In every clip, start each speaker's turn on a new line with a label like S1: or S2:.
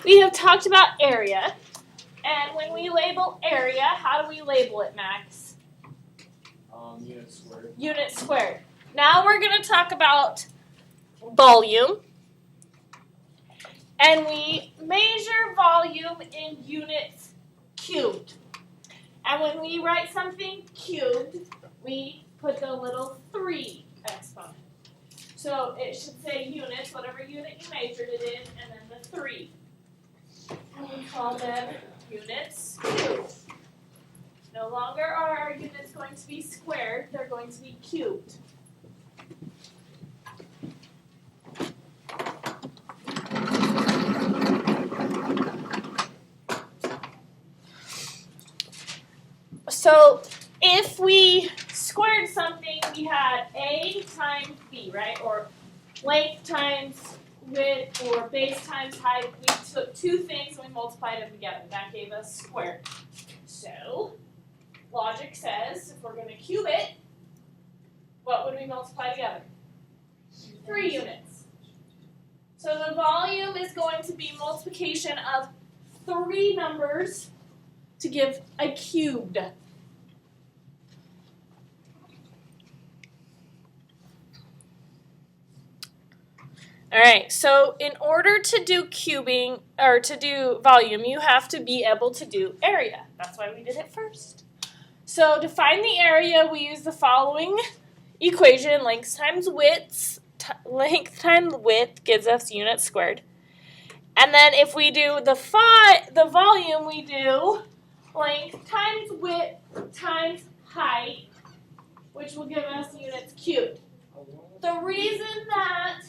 S1: we have talked about area. And when we label area, how do we label it, Max?
S2: Units squared.
S1: Units squared. Now we're going to talk about volume. And we measure volume in units cubed. And when we write something cubed, we put the little 3 exponent. So it should say units, whatever unit you measured it in, and then the 3. And we call them units cubed. No longer are our units going to be squared, they're going to be cubed. So if we squared something, we had A times B, right? Or length times width, or base times height. We took two things and we multiplied them together. That gave us squared. So logic says if we're going to cube it, what would we multiply together? 3 units. So the volume is going to be multiplication of 3 numbers to give a cubed. All right, so in order to do cubing, or to do volume, you have to be able to do area. That's why we did it first. So to find the area, we use the following equation. Length times width gives us units squared. And then if we do the volume, we do length times width times height, which will give us units cubed. The reason that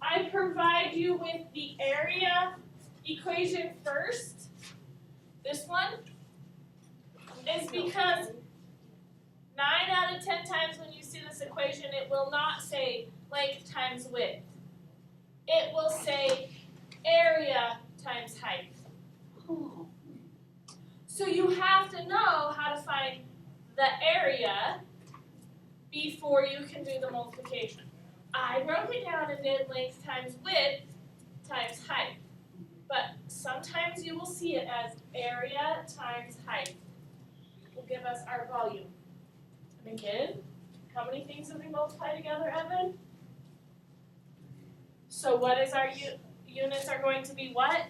S1: I provide you with the area equation first, this one, is because 9 out of 10 times when you see this equation, it will not say length times width. It will say area times height. So you have to know how to find the area before you can do the multiplication. I broke it down and did length times width times height. But sometimes you will see it as area times height. Will give us our volume. And again, how many things did we multiply together, Evan? So what is our units are going to be what?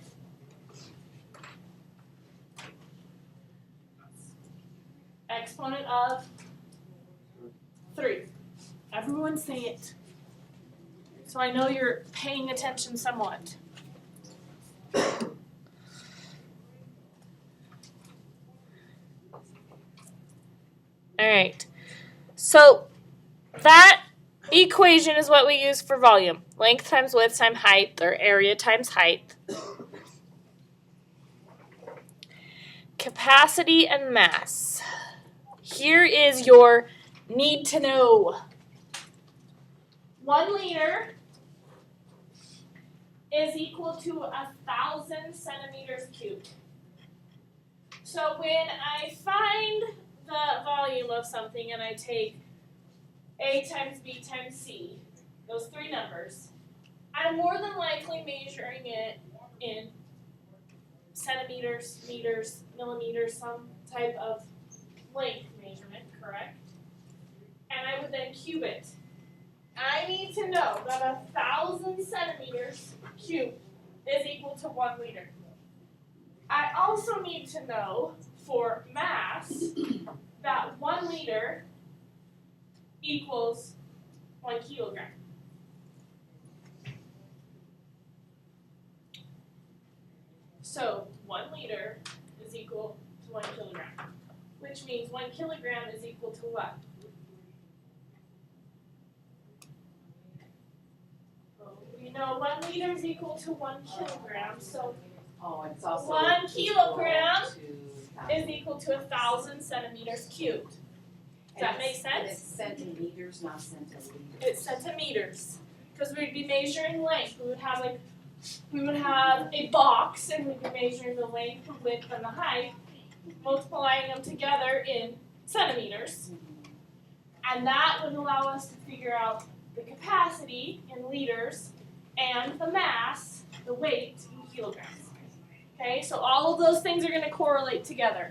S1: Exponent of 3. Everyone say it. So I know you're paying attention somewhat. All right. So that equation is what we use for volume. Length times width times height, or area times height. Capacity and mass. Here is your need to know. 1 liter is equal to 1,000 centimeters cubed. So when I find the volume of something and I take A times B times C, those 3 numbers, I'm more than likely measuring it in centimeters, meters, millimeters, some type of length measurement, correct? And I would then cube it. I need to know that 1,000 centimeters cubed is equal to 1 liter. I also need to know for mass that 1 liter equals 1 kilogram. So 1 liter is equal to 1 kilogram, which means 1 kilogram is equal to what? We know 1 liter is equal to 1 kilogram, so
S3: it's also
S1: 1 kilogram is equal to 1,000 centimeters cubed. Does that make sense?
S3: It's centimeters, not centiliters.
S1: It's centimeters, because we'd be measuring length. We would have a box, and we'd be measuring the length, the width, and the height, multiplying them together in centimeters, and that would allow us to figure out the capacity in liters and the mass, the weight in kilograms. Okay, so all of those things are going to correlate together.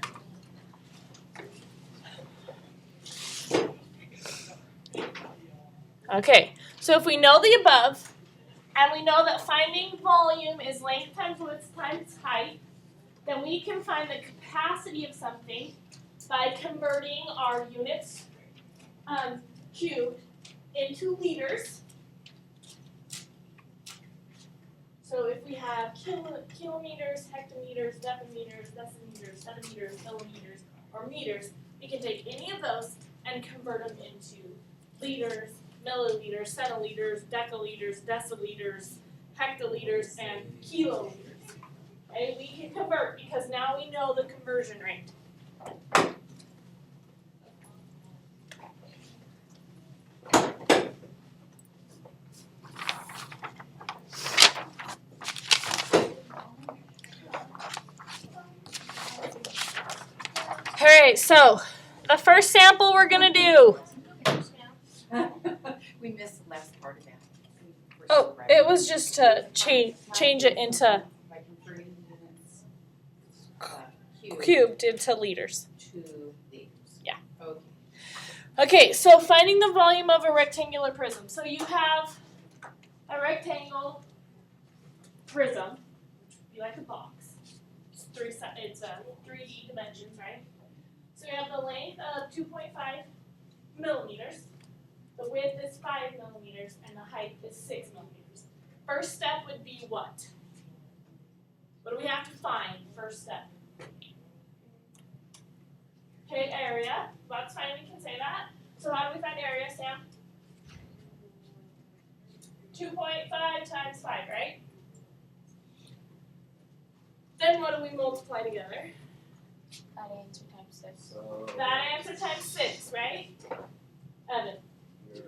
S1: Okay, so if we know the above, and we know that finding volume is length times width times height, then we can find the capacity of something by converting our units cubed into liters. So if we have kilometers, hectometers, decimeters, centimeters, millimeters, or meters, we can take any of those and convert them into liters, milliliters, centiliters, decaliters, deciliters, hectoliters, and kiloliters. Okay, we can convert because now we know the conversion rate. Alright, so the first sample we're going to do.
S3: We missed the last part of that.
S1: Oh, it was just to change it into
S3: By converting units
S1: cubed into liters.
S3: to liters.
S1: Yeah.
S3: Okay.
S1: Okay, so finding the volume of a rectangular prism. So you have a rectangle prism, which would be like a box. It's 3D dimensions, right? So we have the length of 2.5 millimeters, the width is 5 millimeters, and the height is 6 millimeters. First step would be what? What do we have to find first step? Okay, area. That's fine, we can say that. So how do we find area, Sam? 2.5 times 5, right? Then what do we multiply together?
S4: That answer times 6.
S2: So
S1: That answer times 6, right? Evan.
S2: you're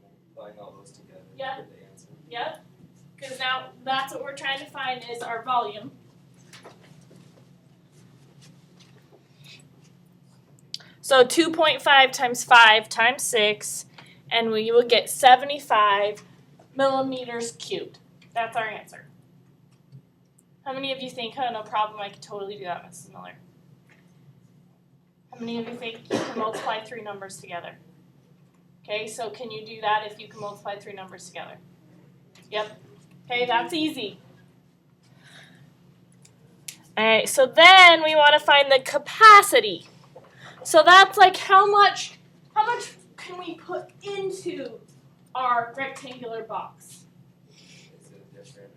S2: multiplying all those together
S1: Yep.
S2: to get the answer.
S1: Yep. Because now that's what we're trying to find is our volume. So 2.5 times 5 times 6, and we will get 75 millimeters cubed. That's our answer. How many of you think, oh, no problem, I could totally do that, Mrs. Miller? How many of you think you can multiply 3 numbers together? Okay, so can you do that if you can multiply 3 numbers together? Yep. Okay, that's easy. Alright, so then we want to find the capacity. So that's like how much can we put into our rectangular box?
S2: Is it different?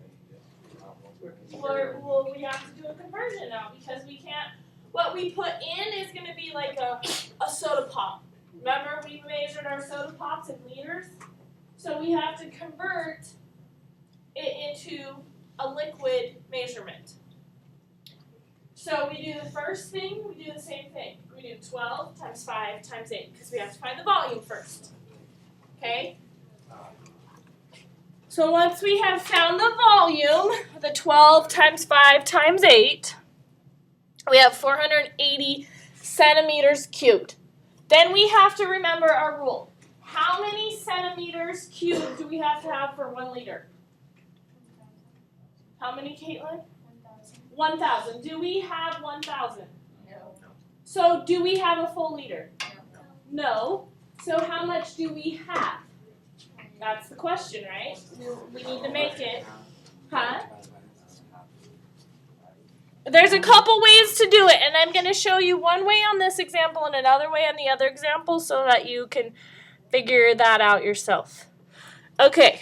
S1: Well, we have to do a conversion now because we can't. What we put in is going to be like a soda pop. Remember, we measured our soda pops in liters? So we have to convert it into a liquid measurement. So we do the first thing, we do the same thing. We do 12 times 5 times 8 because we have to find the volume first. Okay? So once we have found the volume, the 12 times 5 times 8, we have 480 centimeters cubed. Then we have to remember our rule. How many centimeters cubed do we have to have for 1 liter? How many, Caitlin? 1,000. Do we have 1,000?
S4: No.
S1: So do we have a full liter? No. So how much do we have? That's the question, right? We need to make it. Huh? There's a couple ways to do it, and I'm going to show you one way on this example and another way on the other example so that you can figure that out yourself. Okay.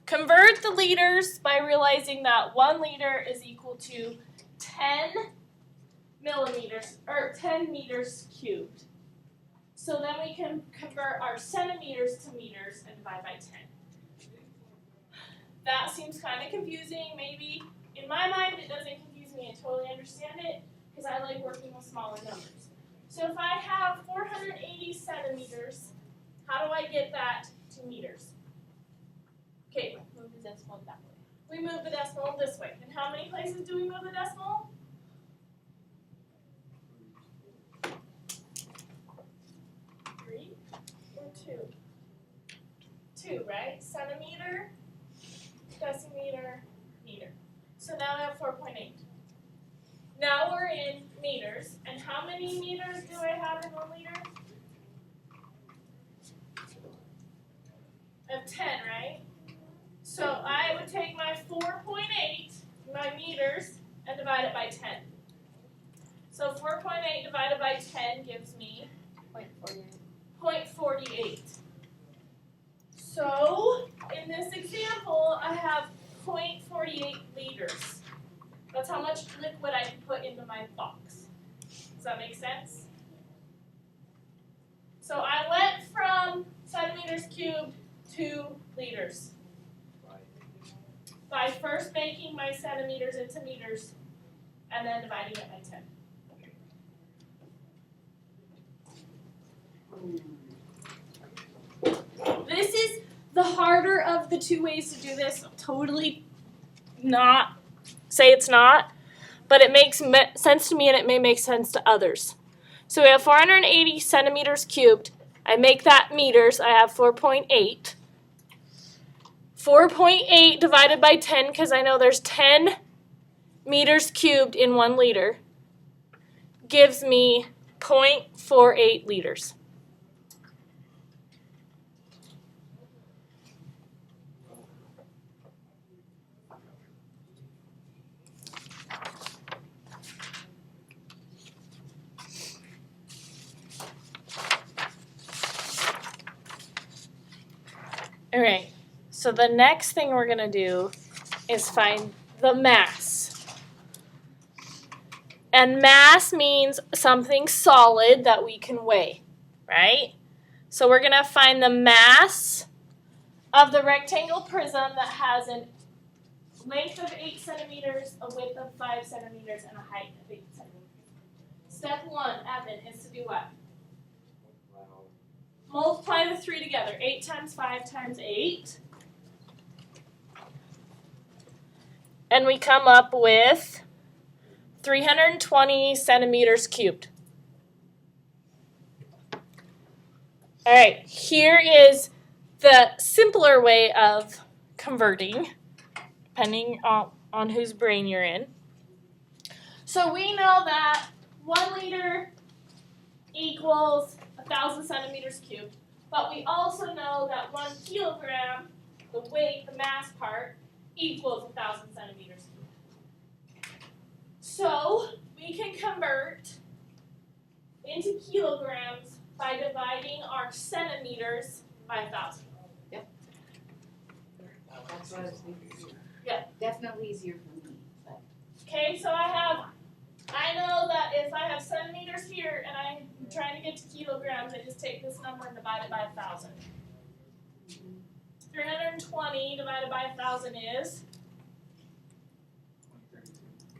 S1: Convert the liters by realizing that 1 liter is equal to 10 millimeters, or 10 meters cubed. So then we can convert our centimeters to meters and divide by 10. That seems kind of confusing, maybe. In my mind, it doesn't confuse me. I totally understand it because I like working with smaller numbers. So if I have 480 centimeters, how do I get that to meters? Okay,
S4: Move the decimal that way.
S1: we move the decimal this way. And how many places do we move the decimal? 3 or 2? 2, right? Centimeter, decimeter, meter. So now I have 4.8. Now we're in meters, and how many meters do I have in 1 liter? I have 10, right? So I would take my 4.8, my meters, and divide it by 10. So 4.8 divided by 10 gives me 0.48. So in this example, I have 0.48 liters. That's how much liquid I can put into my box. Does that make sense? So I went from centimeters cubed to liters by first making my centimeters into meters and then dividing it by 10. This is the harder of the two ways to do this. Totally not say it's not, but it makes sense to me and it may make sense to others. So we have 480 centimeters cubed. I make that meters. I have 4.8. 4.8 divided by 10, because I know there's 10 meters cubed in 1 liter, gives me 0.48 liters. All right, so the next thing we're going to do is find the mass. And mass means something solid that we can weigh, right? So we're going to find the mass of the rectangle prism that has a length of 8 centimeters, a width of 5 centimeters, and a height of 8 centimeters. Step 1, admin, is to do what? Multiply the 3 together. 8 times 5 times 8. And we come up with 320 centimeters cubed. All right, here is the simpler way of converting, depending on whose brain you're in. So we know that 1 liter equals 1,000 centimeters cubed, but we also know that 1 kilogram, the weight, the mass part, equals 1,000 centimeters cubed. So we can convert into kilograms by dividing our centimeters by 1,000.
S3: Yep. That's what I was thinking.
S1: Yeah.
S3: Definitely easier for me. But.
S1: Okay, so I know that if I have centimeters here and I'm trying to get to kilograms, I just take this number and divide it by 1,000. 320 divided by 1,000 is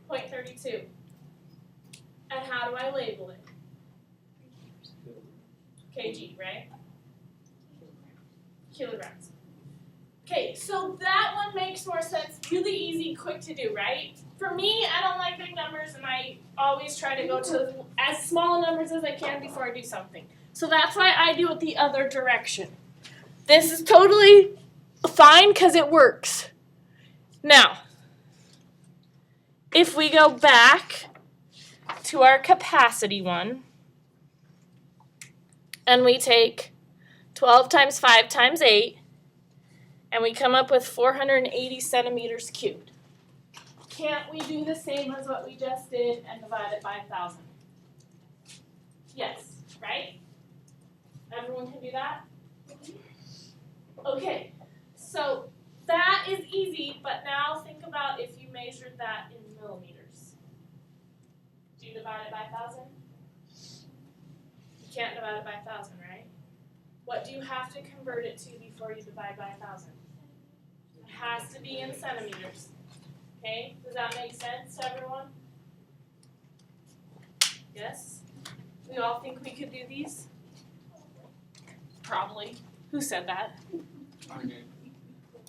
S1: 0.32. And how do I label it? kg, right? Kilograms. Okay, so that one makes more sense. Really easy, quick to do, right? For me, I don't like big numbers, and I always try to go to as small numbers as I can before I do something. So that's why I do it the other direction. This is totally fine because it works. Now, if we go back to our capacity one, and we take 12 times 5 times 8, and we come up with 480 centimeters cubed. Can't we do the same as what we just did and divide it by 1,000? Yes, right? Everyone can do that? Okay, so that is easy, but now think about if you measured that in millimeters. Do you divide it by 1,000? You can't divide it by 1,000, right? What do you have to convert it to before you divide by 1,000? It has to be in centimeters. Okay, does that make sense to everyone? Yes? We all think we could do these? Probably. Who said that?
S5: I did.